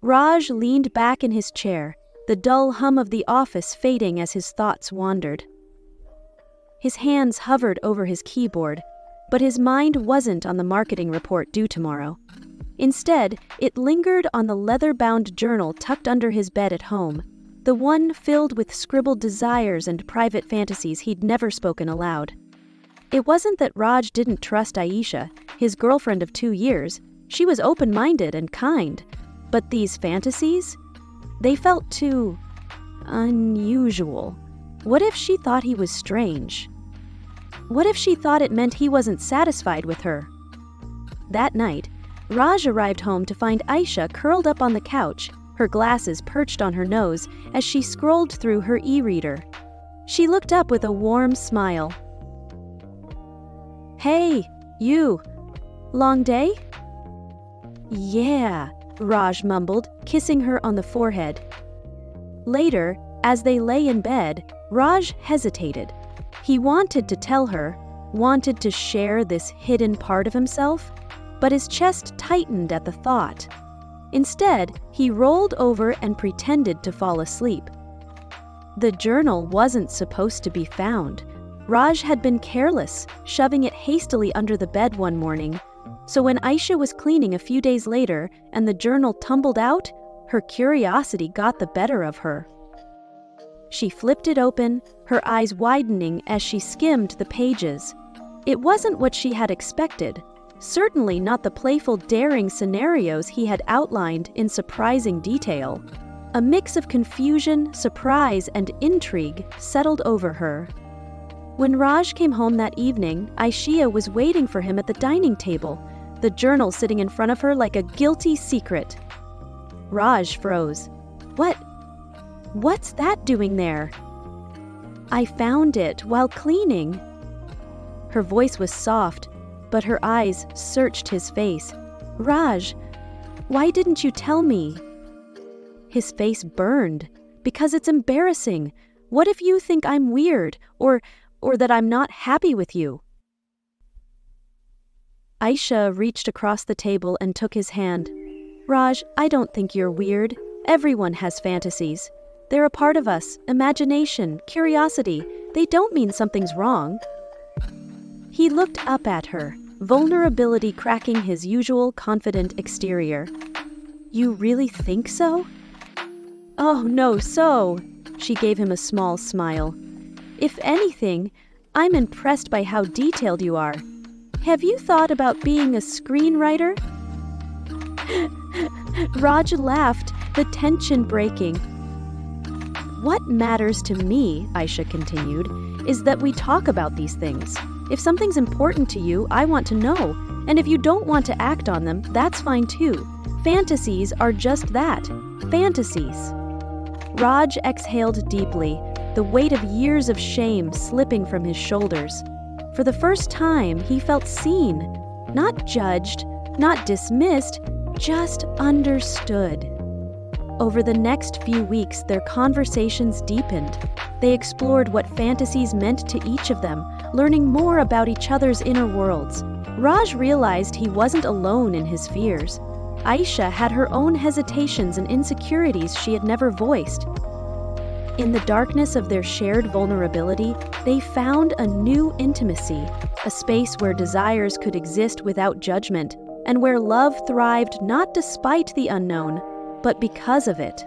Raj leaned back in his chair, the dull hum of the office fading as his thoughts wandered. His hands hovered over his keyboard, but his mind wasn't on the marketing report due tomorrow. Instead, it lingered on the leather-bound journal tucked under his bed at home, the one filled with scribbled desires and private fantasies he'd never spoken aloud. It wasn't that Raj didn't trust Aisha, his girlfriend of 2 years. She was open-minded and kind. But these fantasies? They felt too unusual. What if she thought he was strange? What if she thought it meant he wasn't satisfied with her? That night, Raj arrived home to find Aisha curled up on the couch, her glasses perched on her nose as she scrolled through her e-reader. She looked up with a warm smile. "Hey, you. Long day?" "Yeah," Raj mumbled, kissing her on the forehead. Later, as they lay in bed, Raj hesitated. He wanted to tell her, wanted to share this hidden part of himself, but his chest tightened at the thought. Instead, he rolled over and pretended to fall asleep. The journal wasn't supposed to be found. Raj had been careless, shoving it hastily under the bed one morning. So when Aisha was cleaning a few days later and the journal tumbled out, her curiosity got the better of her. She flipped it open, her eyes widening as she skimmed the pages. It wasn't what she had expected, certainly not the playful, daring scenarios he had outlined in surprising detail. A mix of confusion, surprise, and intrigue settled over her. When Raj came home that evening, Aisha was waiting for him at the dining table, the journal sitting in front of her like a guilty secret. Raj froze. What's that doing there?" "I found it while cleaning." Her voice was soft, but her eyes searched his face. "Raj, why didn't you tell me?" His face burned. "Because it's embarrassing. What if you think I'm weird, or that I'm not happy with you?" Aisha reached across the table and took his hand. "Raj, I don't think you're weird. Everyone has fantasies. They're a part of us, imagination, curiosity. They don't mean something's wrong." He looked up at her, vulnerability cracking his usual confident exterior. "You really think so?" "Oh, no, so," she gave him a small smile. "If anything, I'm impressed by how detailed you are. Have you thought about being a screenwriter?" Raj laughed, the tension breaking. "What matters to me," Aisha continued, "is that we talk about these things. If something's important to you, I want to know. And if you don't want to act on them, that's fine too. Fantasies are just that, fantasies." Raj exhaled deeply, the weight of years of shame slipping from his shoulders. For the first time, he felt seen, not judged, not dismissed, just understood. Over the next few weeks, their conversations deepened. They explored what fantasies meant to each of them, learning more about each other's inner worlds. Raj realized he wasn't alone in his fears. Aisha had her own hesitations and insecurities she had never voiced. In the darkness of their shared vulnerability, they found a new intimacy, a space where desires could exist without judgment, and where love thrived not despite the unknown, but because of it.